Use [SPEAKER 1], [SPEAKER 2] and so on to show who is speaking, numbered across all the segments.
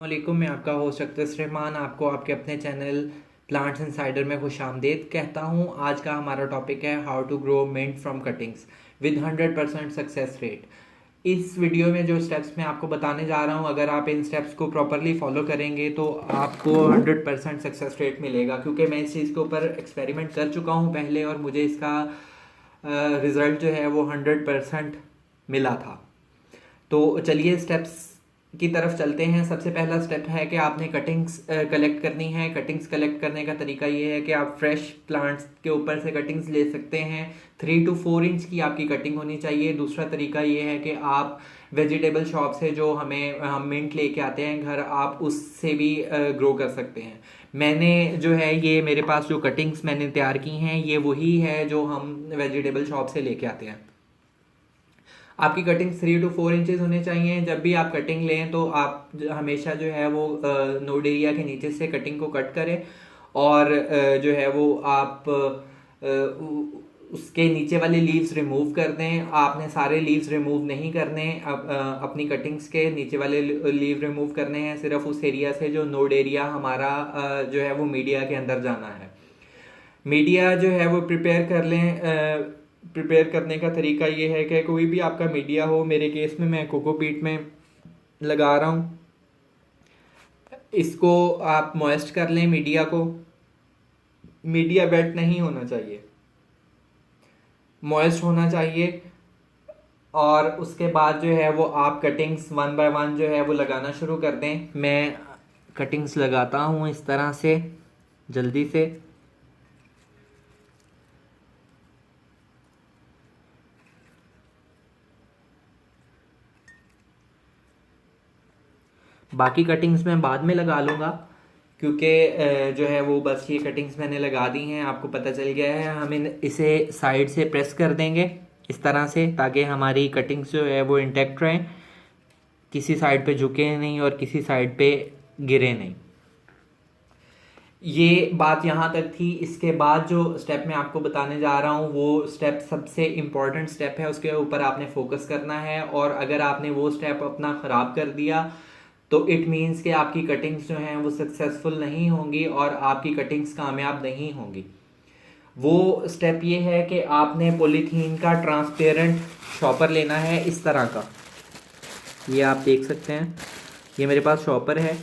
[SPEAKER 1] वालेकुम, मैं आपका होस्ट अख्तर रहमान आपको आपके अपने चैनल प्लांट्स इनसाइडर में खुशामदीद कहता हूँ। आज का हमारा टॉपिक है how to grow mint from cuttings with 100% success rate. इस वीडियो में जो स्टेप्स मैं आपको बताने जा रहा हूँ, अगर आप इन स्टेप्स को प्रॉपरली फॉलो करेंगे तो आपको 100% सक्सेस रेट मिलेगा, क्योंकि मैं इस चीज़ के ऊपर एक्सपेरिमेंट कर चुका हूँ पहले और मुझे इसका रिज़ल्ट जो है वो 100% मिला था। तो चलिए स्टेप्स की तरफ चलते हैं। सबसे पहला स्टेप है कि आपने कटिंग्स कलेक्ट करनी है। कटिंग्स कलेक्ट करने का तरीका ये है कि आप फ्रेश प्लांट्स के ऊपर से कटिंग्स ले सकते हैं। 3 to 4 इंच की आपकी कटिंग होनी चाहिए। दूसरा तरीका ये है कि आप वेजिटेबल शॉप से जो हम मिंट लेके आते हैं घर, आप उससे भी ग्रो कर सकते हैं। मैंने जो है ये मेरे पास जो कटिंग्स मैंने तैयार की हैं ये वही है जो हम वेजिटेबल शॉप से लेके आते हैं। आपकी कटिंग 3 to 4 इंचेस होने चाहिए। जब भी आप कटिंग लें तो आप हमेशा जो है वो नोड एरिया के नीचे से कटिंग को कट करें और जो है वो आप उसके नीचे वाले लीव्स रिमूव कर दें। आपने सारे लीव्स रिमूव नहीं करने, अपनी कटिंग्स के नीचे वाले लीव रिमूव करने हैं सिर्फ उस एरिया से जो नोड एरिया हमारा जो है वो मीडिया के अंदर जाना है। मीडिया जो है वो प्रिपेयर कर लें। प्रिपेयर करने का तरीका ये है कि कोई भी आपका मीडिया हो, मेरे केस में मैं कोकोपीट में लगा रहा हूँ। इसको आप मॉइस्ट कर लें मीडिया को। मीडिया वेट नहीं होना चाहिए, मॉइस्ट होना चाहिए। और उसके बाद जो है वो आप कटिंग्स 1 by 1 जो है वो लगाना शुरू कर दें। मैं कटिंग्स लगाता हूँ इस तरह से जल्दी से। बाकी कटिंग्स मैं बाद में लगा लूँगा, क्योंकि जो है वो बस ये कटिंग्स मैंने लगा दी हैं। आपको पता चल गया है। हम इसे साइड से प्रेस कर देंगे इस तरह से, ताकि हमारी कटिंग्स जो है वो इंटैक्ट रहें, किसी साइड पे झुके नहीं और किसी साइड पे गिरे नहीं। ये बात यहाँ तक थी। इसके बाद जो स्टेप मैं आपको बताने जा रहा हूँ वो स्टेप सबसे इम्पॉर्टेंट स्टेप है, उसके ऊपर आपने फोकस करना है। और अगर आपने वो स्टेप अपना ख़राब कर दिया तो इट मीन्स कि आपकी कटिंग्स जो हैं वो सक्सेसफुल नहीं होंगी और आपकी कटिंग्स कामयाब नहीं होंगी। वो स्टेप ये है कि आपने पॉलीथीन का ट्रांसपेरेंट शॉपर लेना है इस तरह का। ये आप देख सकते हैं, ये मेरे पास शॉपर है।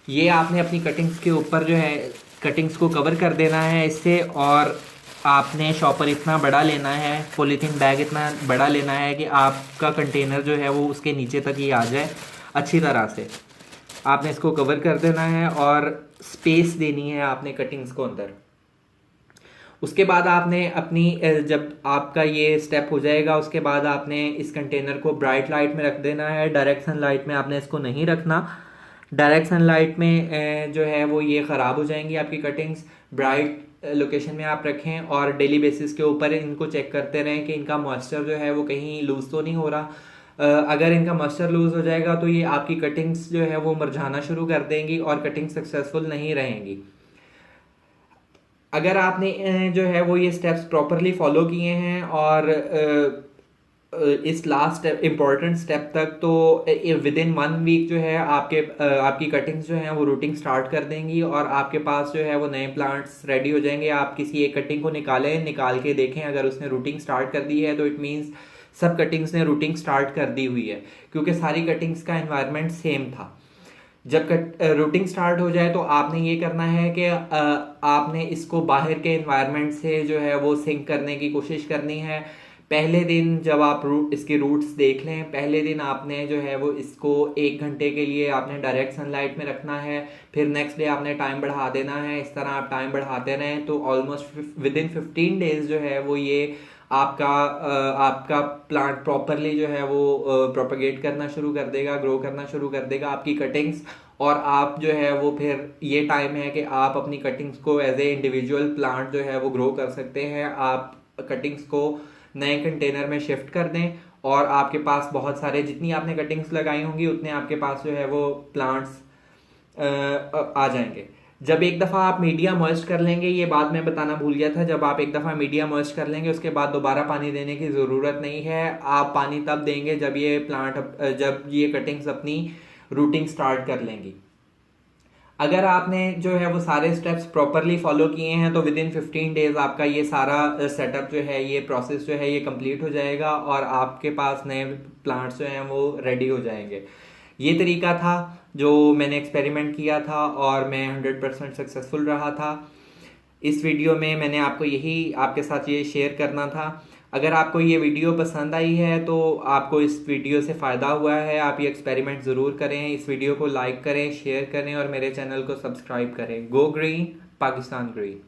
[SPEAKER 1] ये आपने अपनी कटिंग्स के ऊपर जो है कटिंग्स को कवर कर देना है इससे। और आपने शॉपर इतना बड़ा लेना है, पॉलीथीन बैग इतना बड़ा लेना है कि आपका कंटेनर जो है वो उसके नीचे तक ही आ जाए अच्छी तरह से। आपने इसको कवर कर देना है और स्पेस देनी है आपने कटिंग्स को अंदर। उसके बाद आपने अपनी जब आपका ये स्टेप हो जाएगा उसके बाद आपने इस कंटेनर को ब्राइट लाइट में रख देना है। डायरेक्ट सनलाइट में आपने इसको नहीं रखना। डायरेक्ट सनलाइट में जो है वो ये ख़राब हो जाएंगी आपकी कटिंग्स। ब्राइट लोकेशन में आप रखें और डेली बेसिस के ऊपर इनको चेक करते रहें कि इनका मॉइस्चर जो है वो कहीं लूज़ तो नहीं हो रहा। अगर इनका मॉइस्चर लूज़ हो जाएगा तो ये आपकी कटिंग्स जो है वो मुरझाना शुरू कर देंगी और कटिंग सक्सेसफुल नहीं रहेंगी। अगर आपने जो है वो ये स्टेप्स प्रॉपरली फॉलो किए हैं और इस लास्ट इम्पॉर्टेंट स्टेप तक, तो विद इन 1 वीक जो है आपकी कटिंग्स जो हैं वो रूटिंग स्टार्ट कर देंगी और आपके पास जो है वो नए प्लांट्स रेडी हो जाएंगे। आप किसी एक कटिंग को निकाल के देखें, अगर उसने रूटिंग स्टार्ट कर दी है तो इट मीन्स सब कटिंग्स ने रूटिंग स्टार्ट कर दी हुई है, क्योंकि सारी कटिंग्स का एनवायरनमेंट सेम था। जब रूटिंग स्टार्ट हो जाए तो आपने ये करना है कि आपने इसको बाहर के एनवायरनमेंट से जो है वो सिंक करने की कोशिश करनी है। पहले दिन जब आप इसके रूट्स देख लें, पहले दिन आपने जो है वो इसको 1 घंटे के लिए आपने डायरेक्ट सनलाइट में रखना है। फिर नेक्स्ट डे आपने टाइम बढ़ा देना है। इस तरह आप टाइम बढ़ाते रहें तो ऑलमोस्ट विद इन 15 डेज जो है वो ये आपका प्लांट प्रॉपरली जो है वो प्रोपगेट करना शुरू कर देगा, ग्रो करना शुरू कर देगा आपकी कटिंग्स। और आप जो है वो फिर ये टाइम है कि आप अपनी कटिंग्स को एज ए इंडिविजुअल प्लांट जो है वो ग्रो कर सकते हैं। आप कटिंग्स को नए कंटेनर में शिफ्ट कर दें और आपके पास बहुत सारे, जितनी आपने कटिंग्स लगाई होंगी उतने आपके पास जो है वो प्लांट्स आ जाएंगे। जब एक दफ़ा आप मीडिया मॉइस्ट कर लेंगे, ये बात मैं बताना भूल गया था, जब आप एक दफ़ा मीडिया मॉइस्ट कर लेंगे उसके बाद दोबारा पानी देने की ज़रूरत नहीं है। आप पानी तब देंगे जब ये कटिंग्स अपनी रूटिंग स्टार्ट कर लेंगी। अगर आपने जो है वो सारे स्टेप्स प्रॉपरली फॉलो किए हैं तो विद इन 15 डेज आपका ये सारा सेटअप जो है, ये प्रोसेस जो है, ये कंप्लीट हो जाएगा और आपके पास नए प्लांट्स जो हैं वो रेडी हो जाएंगे। ये तरीका था जो मैंने एक्सपेरिमेंट किया था और मैं 100% सक्सेसफुल रहा था। इस वीडियो में मैंने आपको यही आपके साथ ये शेयर करना था। अगर आपको ये वीडियो पसंद आई है तो आपको इस वीडियो से फ़ायदा हुआ है, आप ये एक्सपेरिमेंट ज़रूर करें। इस वीडियो को लाइक करें, शेयर करें और मेरे चैनल को सब्सक्राइब करें। Go green, Pakistan green.